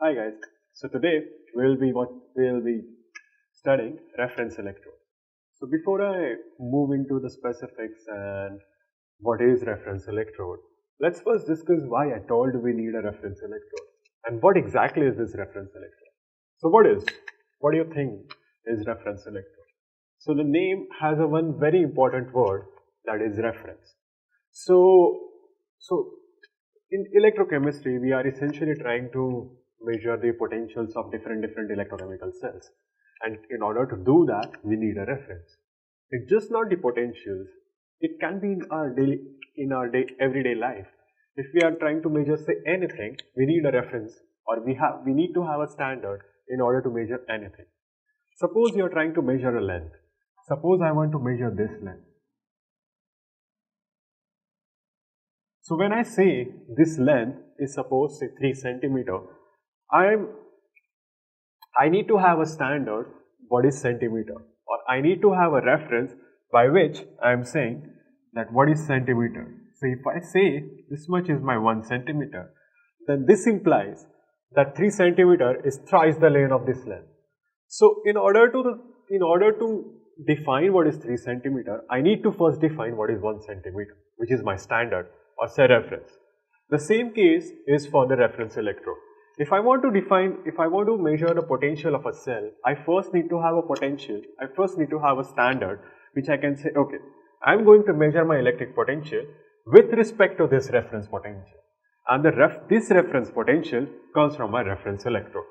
Hi guys. So today we'll be studying reference electrode. So before I move into the specifics and what is reference electrode, let's first discuss why I told we need a reference electrode and what exactly is this reference electrode. So what do you think is reference electrode? So the name has a one very important word, that is reference. So in electrochemistry, we are essentially trying to measure the potentials of different electrochemical cells. And in order to do that, we need a reference. It's just not the potentials. It can be everyday life. If we are trying to measure say anything, we need a reference, or we need to have a standard in order to measure anything. Suppose you are trying to measure a length. Suppose I want to measure this length. So when I say this length is suppose say 3 centimeter, I need to have a standard what is centimeter, or I need to have a reference by which I am saying that what is centimeter. So if I say this much is my 1 centimeter, then this implies that 3 centimeter is thrice the length of this length. So in order to define what is 3 centimeter, I need to first define what is 1 centimeter, which is my standard or say reference. The same case is for the reference electrode. If I want to measure the potential of a cell, I first need to have a potential, I first need to have a standard which I can say, okay, I am going to measure my electric potential with respect to this reference potential, and this reference potential comes from my reference electrode.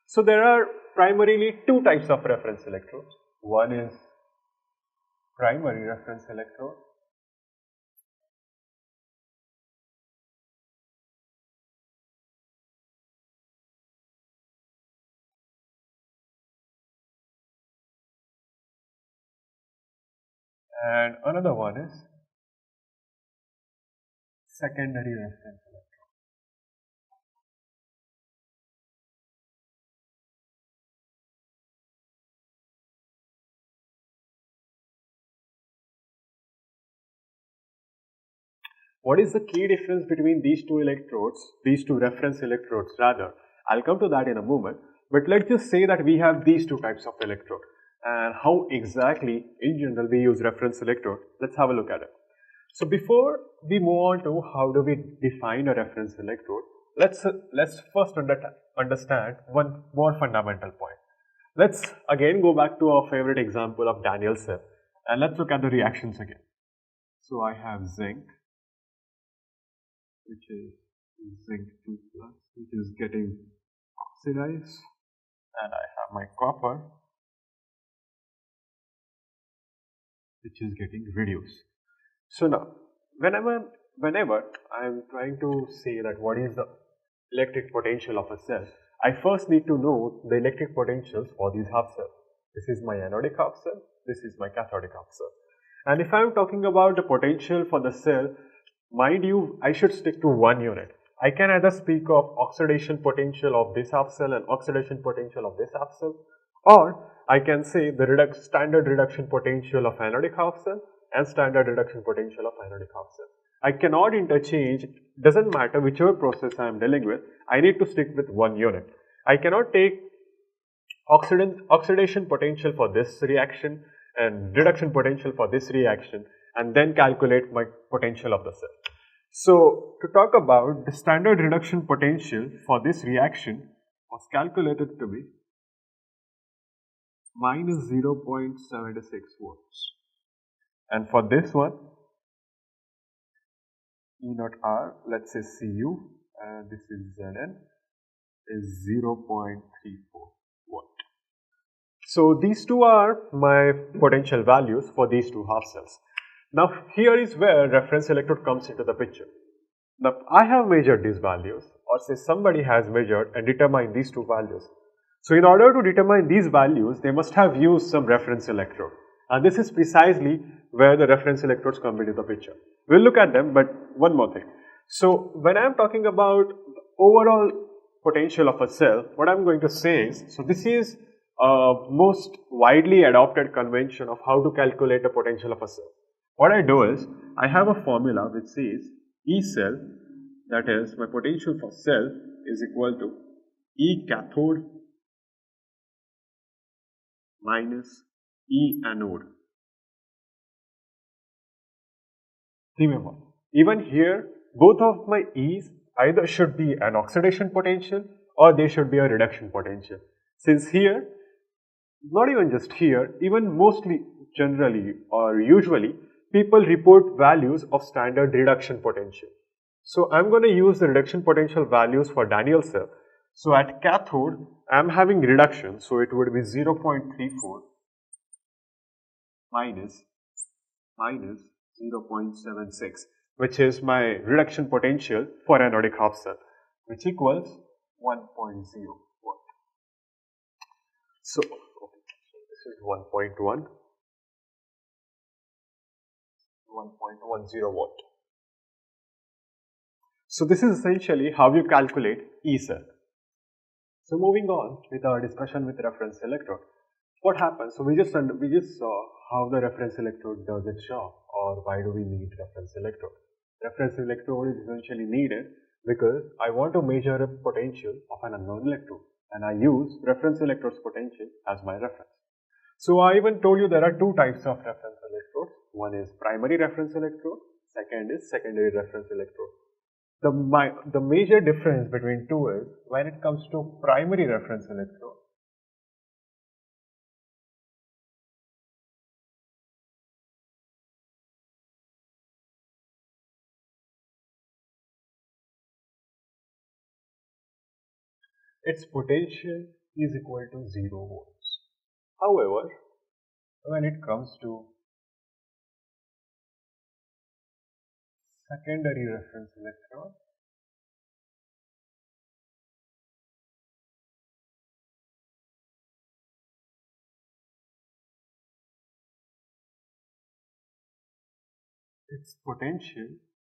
So there are primarily two types of reference electrodes. One is primary reference electrode, and another one is secondary reference electrode. What is the key difference between these two reference electrodes rather? I'll come to that in a moment, but let's just say that we have these two types of electrode, and how exactly in general we use reference electrode. Let's have a look at it. So before we move on to how do we define a reference electrode, let's first understand one more fundamental point. Let's again go back to our favorite example of Daniel's cell, and let's look at the reactions again. So I have zinc, which is zinc 2 plus, which is getting oxidized, and I have my copper, which is getting reduced. So now, whenever I am trying to say that what is the electric potential of a cell, I first need to know the electric potentials for these half cells. This is my anodic half cell, this is my cathodic half cell. And if I am talking about the potential for the cell, mind you, I should stick to one unit. I can either speak of oxidation potential of this half cell and oxidation potential of this half cell, or I can say the standard reduction potential of anodic half cell and standard reduction potential of ionic half cell. I cannot interchange, doesn't matter whichever process I am dealing with, I need to stick with one unit. I cannot take oxidation potential for this reaction and reduction potential for this reaction and then calculate my potential of the cell. So to talk about the standard reduction potential for this reaction was calculated to be minus 0.76 volts. And for this one, E naught R, let's say Cu, and this is Zn, is 0.34 volt. So these two are my potential values for these two half cells. Now here is where reference electrode comes into the picture. Now I have measured these values, or say somebody has measured and determined these two values. So in order to determine these values, they must have used some reference electrode. And this is precisely where the reference electrodes come into the picture. We'll look at them, but one more thing. So when I'm talking about the overall potential of a cell, what I'm going to say is, so this is most widely adopted convention of how to calculate the potential of a cell. What I do is, I have a formula which says E cell, that is my potential for cell is equal to E cathode minus E anode. Remember, even here, both of my E's either should be an oxidation potential or they should be a reduction potential. Since here, not even just here, even mostly generally or usually, people report values of standard reduction potential. So I'm going to use the reduction potential values for Daniel cell. So at cathode, I'm having reduction, so it would be 0.34 minus 0.76, which is my reduction potential for anodic half cell, which equals 1.0 watt. So this is 1.10 watt. So this is essentially how you calculate E cell. So moving on with our discussion with reference electrode. What happens? So we just saw how the reference electrode does its job, or why do we need reference electrode? Reference electrode is essentially needed because I want to measure a potential of an unknown electrode, and I use reference electrode's potential as my reference. So I even told you there are two types of reference electrodes. One is primary reference electrode, second is secondary reference electrode. The major difference between two is when it comes to primary reference electrode, its potential is equal to 0 volts. However, when it comes to secondary reference electrode, its potential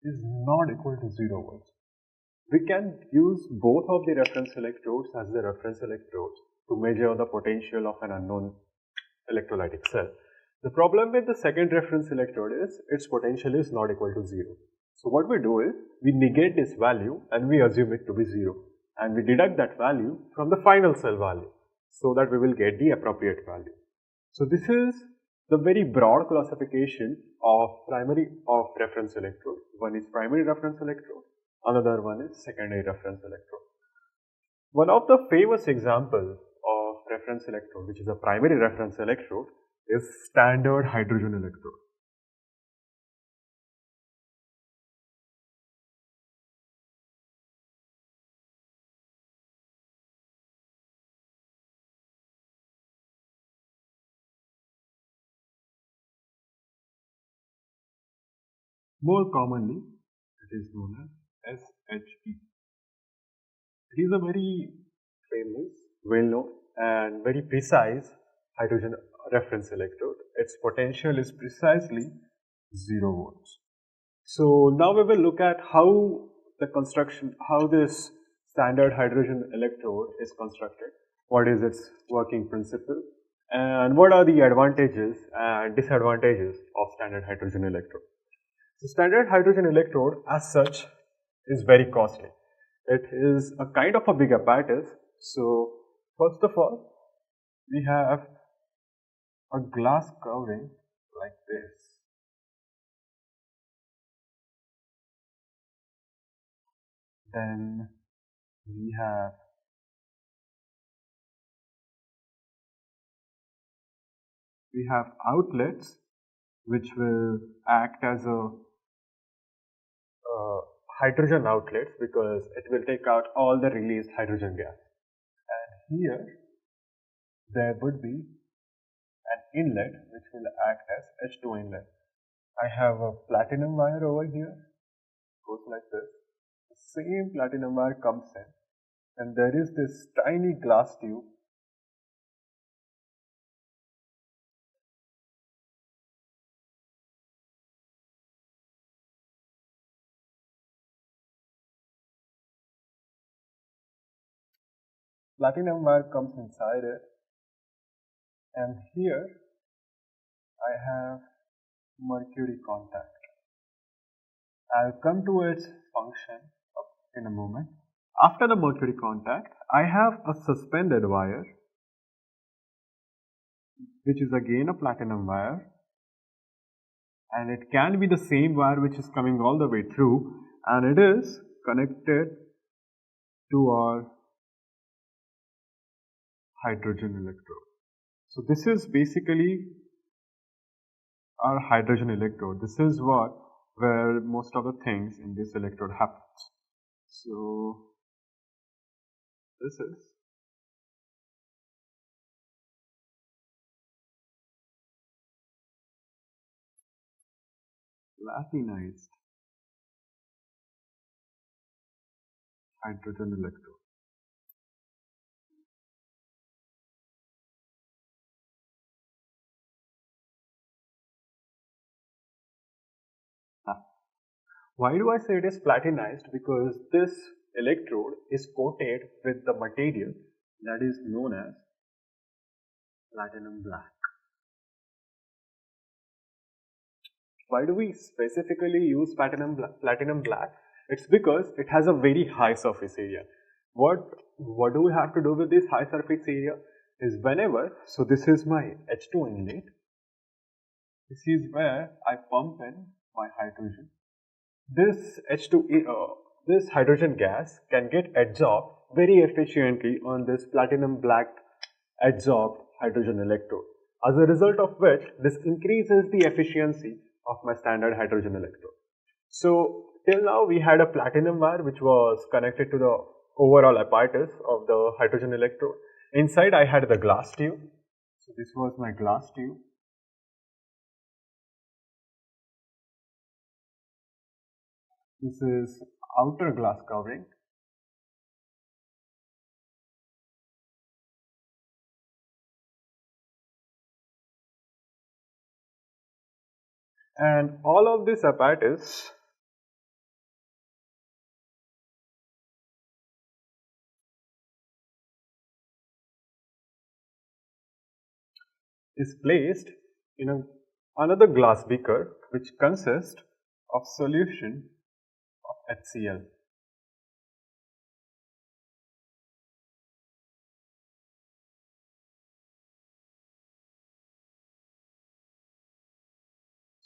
is not equal to 0 volts. We can use both of the reference electrodes as the reference electrodes to measure the potential of an unknown electrolytic cell. The problem with the second reference electrode is its potential is not equal to 0. So what we do is we negate this value and we assume it to be 0, and we deduct that value from the final cell value so that we will get the appropriate value. So this is the very broad classification of reference electrode. One is primary reference electrode, another one is secondary reference electrode. One of the famous examples of reference electrode, which is a primary reference electrode, is standard hydrogen electrode. More commonly, it is known as SHE. It is a very famous, well-known and very precise hydrogen reference electrode. Its potential is precisely 0 volts. So now we will look at how this standard hydrogen electrode is constructed, what is its working principle, and what are the advantages and disadvantages of standard hydrogen electrode. So standard hydrogen electrode as such is very costly. It is a kind of a big apparatus. So first of all, we have a glass covering like this. Then we have outlets which will act as a hydrogen outlets because it will take out all the released hydrogen gas. And here there would be an inlet which will act as H2 inlet. I have a platinum wire over here, goes like this. The same platinum wire comes in, and there is this tiny glass tube . Platinum wire comes inside it, and here I have mercury contact. I'll come to its function in a moment. After the mercury contact, I have a suspended wire, which is again a platinum wire, and it can be the same wire which is coming all the way through, and it is connected to our hydrogen electrode. So this is basically our hydrogen electrode. This is where most of the things in this electrode happens. So this is platinized hydrogen electrode. Why do I say it is platinized? Because this electrode is coated with the material that is known as platinum black. Why do we specifically use platinum black? It's because it has a very high surface area. What do we have to do with this high surface area? Is whenever, so this is my H2 inlet, this is where I pump in my hydrogen. This this hydrogen gas can get adsorbed very efficiently on this platinum black adsorbed hydrogen electrode. As a result of which, this increases the efficiency of my standard hydrogen electrode. So till now we had a platinum wire which was connected to the overall apparatus of the hydrogen electrode. Inside I had the glass tube. So this was my glass tube. This is outer glass covering. And all of this apparatus is placed in another glass beaker which consists of solution of HCl.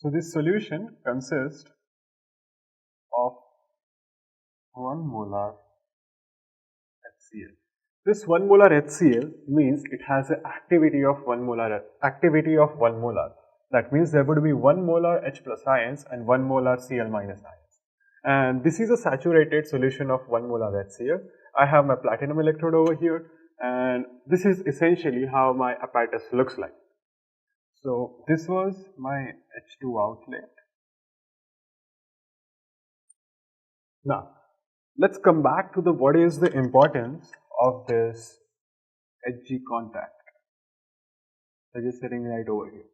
So this solution consists of 1 molar HCl. This 1 molar HCl means it has an activity of 1 molar. That means there would be 1 molar H plus ions and 1 molar Cl minus ions. And this is a saturated solution of 1 molar HCl. I have my platinum electrode over here, and this is essentially how my apparatus looks like. So this was my H2 outlet. Now let's come back to what is the importance of this Hg contact that is sitting right over here.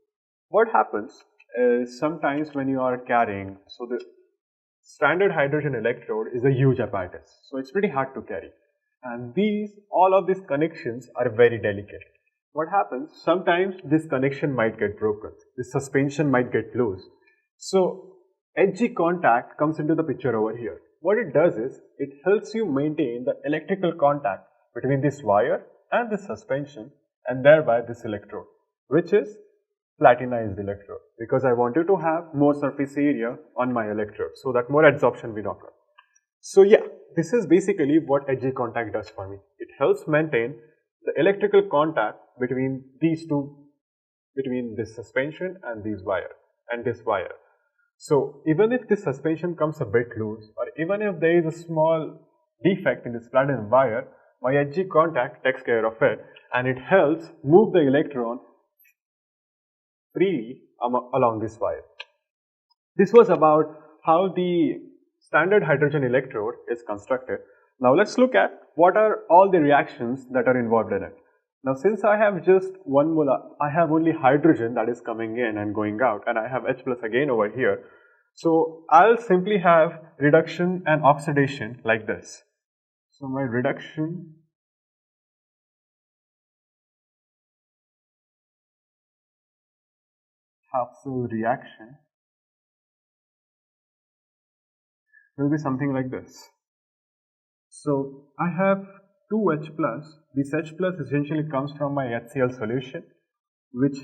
What happens is sometimes when you are carrying, so the standard hydrogen electrode is a huge apparatus, so it's pretty hard to carry, and all of these connections are very delicate. What happens, sometimes this connection might get broken, this suspension might get loose. So Hg contact comes into the picture over here. What it does is, it helps you maintain the electrical contact between this wire and this suspension, and thereby this electrode, which is platinized electrode, because I wanted to have more surface area on my electrode so that more adsorption will occur. So yeah, this is basically what Hg contact does for me. It helps maintain the electrical contact between these two, between this suspension and this wire. So even if this suspension comes a bit loose, or even if there is a small defect in this platinum wire, my Hg contact takes care of it, and it helps move the electron freely along this wire. This was about how the standard hydrogen electrode is constructed. Now let's look at what are all the reactions that are involved in it. Now since I have just 1 molar, I have only hydrogen that is coming in and going out, and I have H plus again over here. So I'll simply have reduction and oxidation like this. So my reduction half cell reaction will be something like this. So I have 2H plus. This H plus essentially comes from my HCl solution, which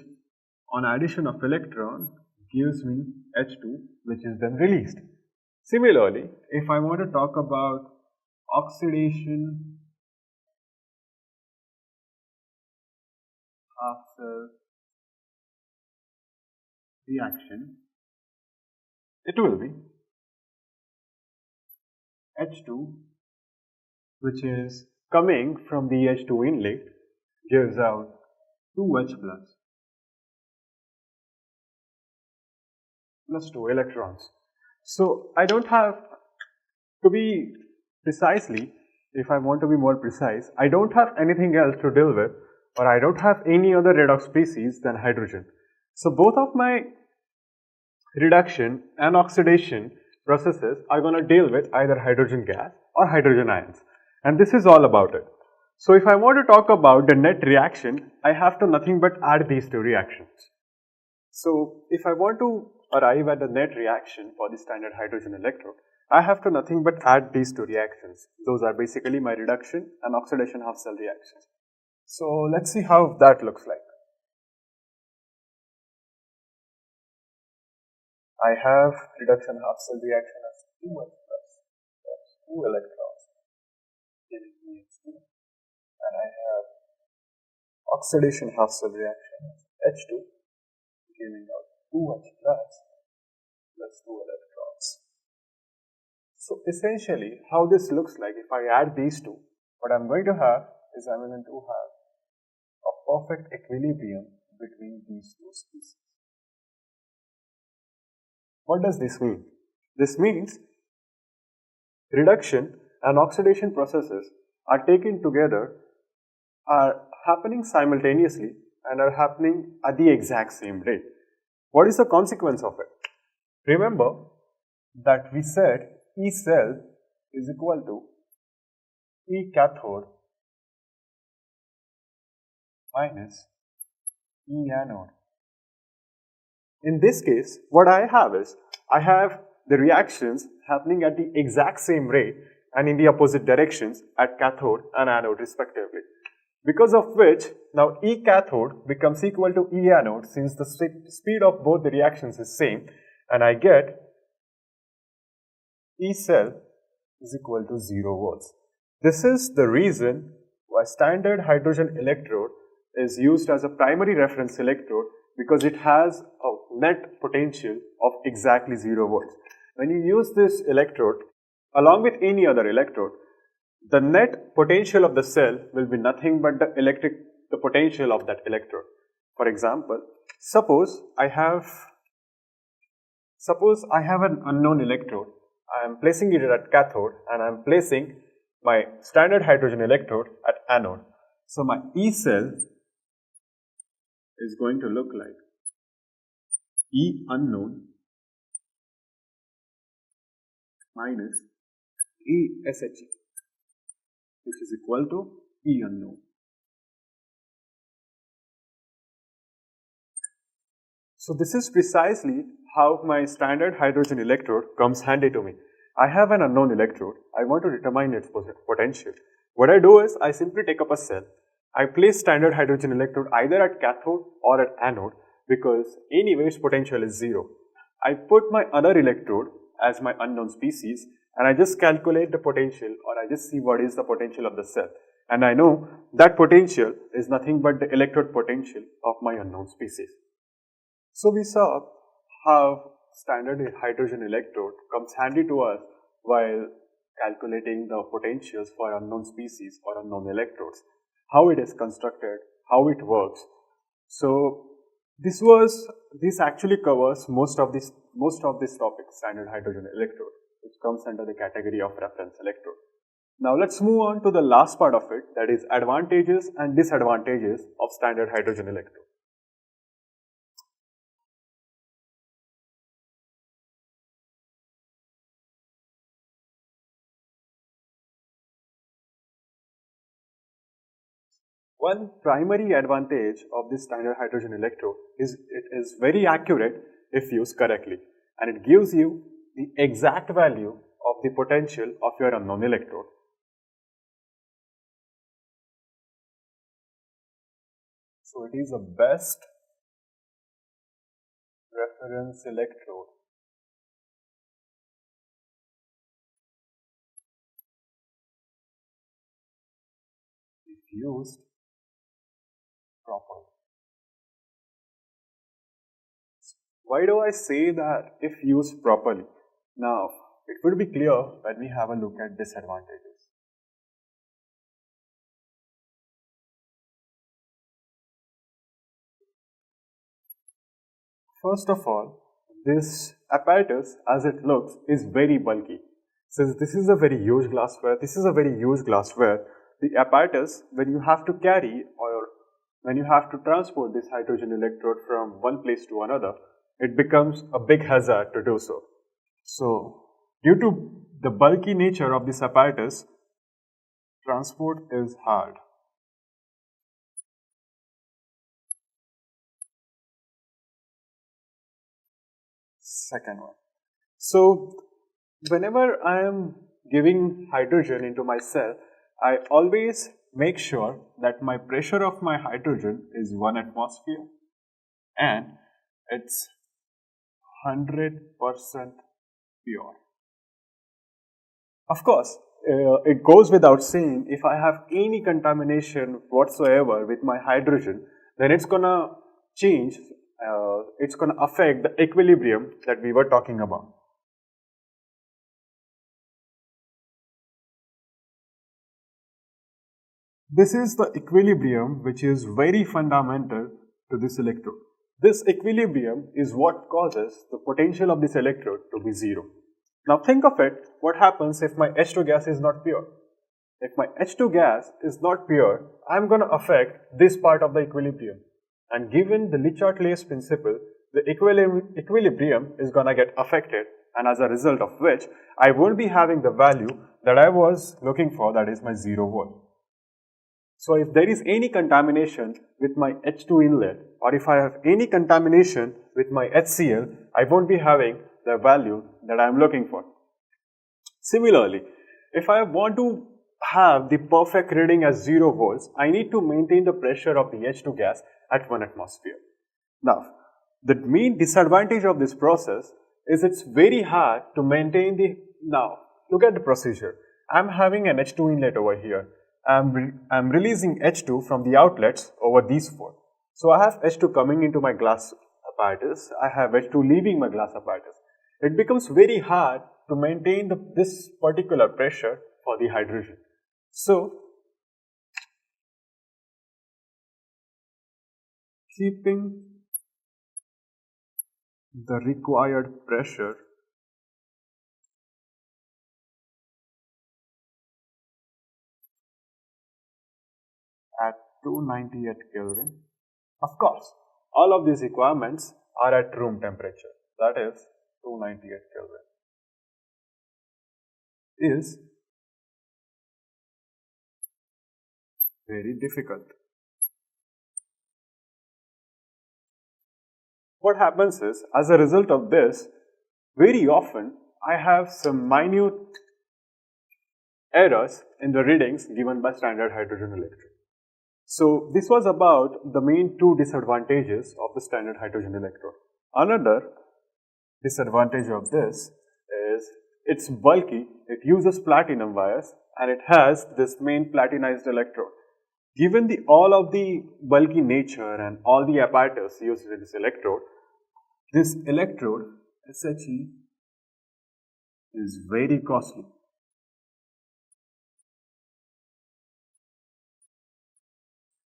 on addition of electron gives me H2, which is then released. Similarly, if I want to talk about oxidation half cell reaction, it will be H2, which is coming from the H2 inlet, gives out 2H plus 2 electrons. So I don't have to be precisely, if I want to be more precise, I don't have anything else to deal with, or I don't have any other redox species than hydrogen. So both of my reduction and oxidation processes are going to deal with either hydrogen gas or hydrogen ions, and this is all about it. So if I want to talk about the net reaction, I have to nothing but add these two reactions. So if I want to arrive at the net reaction for the standard hydrogen electrode, I have to nothing but add these two reactions. Those are basically my reduction and oxidation half cell reactions. So let's see how that looks like. I have reduction half cell reaction as 2H plus 2 electrons giving me H2, and I have oxidation half cell reaction as H2 giving out 2H plus 2 electrons. So essentially how this looks like, if I add these two, what I'm going to have is I'm going to have a perfect equilibrium between these two species. What does this mean? This means reduction and oxidation processes are taken together, are happening simultaneously, and are happening at the exact same rate. What is the consequence of it? Remember that we said E cell is equal to E cathode minus E anode. In this case, what I have is, I have the reactions happening at the exact same rate and in the opposite directions at cathode and anode respectively. Because of which, now E cathode becomes equal to E anode since the speed of both the reactions is same, and I get E cell is equal to 0 volts. This is the reason why standard hydrogen electrode is used as a primary reference electrode, because it has a net potential of exactly 0 volts. When you use this electrode along with any other electrode, the net potential of the cell will be nothing but the potential of that electrode. For example, suppose I have an unknown electrode. I am placing it at cathode and I am placing my standard hydrogen electrode at anode. So my E cell is going to look like E unknown minus E SHE, which is equal to E unknown. So this is precisely how my standard hydrogen electrode comes handy to me. I have an unknown electrode. I want to determine its potential. What I do is I simply take up a cell. I place standard hydrogen electrode either at cathode or at anode, because anyway its potential is 0. I put my other electrode as my unknown species and I just calculate the potential, or I just see what is the potential of the cell, and I know that potential is nothing but the electrode potential of my unknown species. So we saw how standard hydrogen electrode comes handy to us while calculating the potentials for unknown species or unknown electrodes, how it is constructed, how it works. So this actually covers most of this topic, standard hydrogen electrode, which comes under the category of reference electrode. Now let's move on to the last part of it, that is advantages and disadvantages of standard hydrogen electrode. One primary advantage of this standard hydrogen electrode is it is very accurate if used correctly, and it gives you the exact value of the potential of your unknown electrode. So it is a best reference electrode if used properly. Why do I say that if used properly? Now, it will be clear when we have a look at disadvantages. First of all, this apparatus as it looks is very bulky. Since this is a very huge glassware, the apparatus when you have to carry or when you have to transport this hydrogen electrode from one place to another, it becomes a big hazard to do so. So, due to the bulky nature of this apparatus, transport is hard. Second one. So, whenever I am giving hydrogen into my cell, I always make sure that my pressure of my hydrogen is 1 atmosphere and it's 100% pure. Of course, it goes without saying, if I have any contamination whatsoever with my hydrogen, then it's gonna change, it's gonna affect the equilibrium that we were talking about. This is the equilibrium which is very fundamental to this electrode. This equilibrium is what causes the potential of this electrode to be zero. Now think of it, what happens if my H2 gas is not pure? If my H2 gas is not pure, I am going to affect this part of the equilibrium. And given the Le-Chatelier's principle, the equilibrium is going to get affected, and as a result of which, I won't be having the value that I was looking for, that is my 0 volt. So if there is any contamination with my H2 inlet, or if I have any contamination with my HCl, I won't be having the value that I am looking for. Similarly, if I want to have the perfect reading as 0 volts, I need to maintain the pressure of the H2 gas at 1 atmosphere. Now, the main disadvantage of this process is it's very hard to maintain the, now look at the procedure. I'm having an H2 inlet over here. I'm releasing H2 from the outlets over these four. So I have H2 coming into my glass apparatus, I have H2 leaving my glass apparatus. It becomes very hard to maintain this particular pressure for the hydrogen. So, keeping the required pressure at 298 Kelvin. Of course, all of these requirements are at room temperature, that is 298 Kelvin. Is very difficult. What happens is, as a result of this, very often I have some minute errors in the readings given by standard hydrogen electrode. So this was about the main two disadvantages of the standard hydrogen electrode. Another disadvantage of this is it's bulky, it uses platinum wires and it has this main platinized electrode. Given all of the bulky nature and all the apparatus used in this electrode SHE is very costly.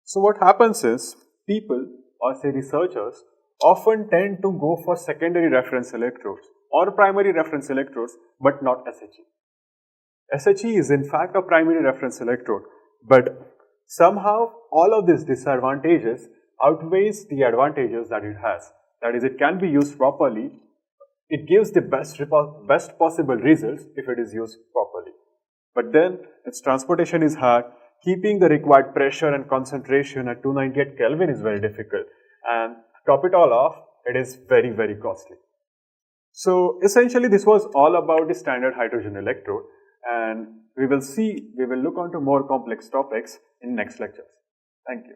So what happens is, people or say researchers often tend to go for secondary reference electrodes or primary reference electrodes, but not SHE. SHE is in fact a primary reference electrode, but somehow all of these disadvantages outweighs the advantages that it has. That is, it can be used properly, it gives the best possible results if it is used properly. But then its transportation is hard, keeping the required pressure and concentration at 298 Kelvin is very difficult, and to top it all off, it is very, very costly. So essentially this was all about the standard hydrogen electrode, and we will look onto more complex topics in next lectures. Thank you.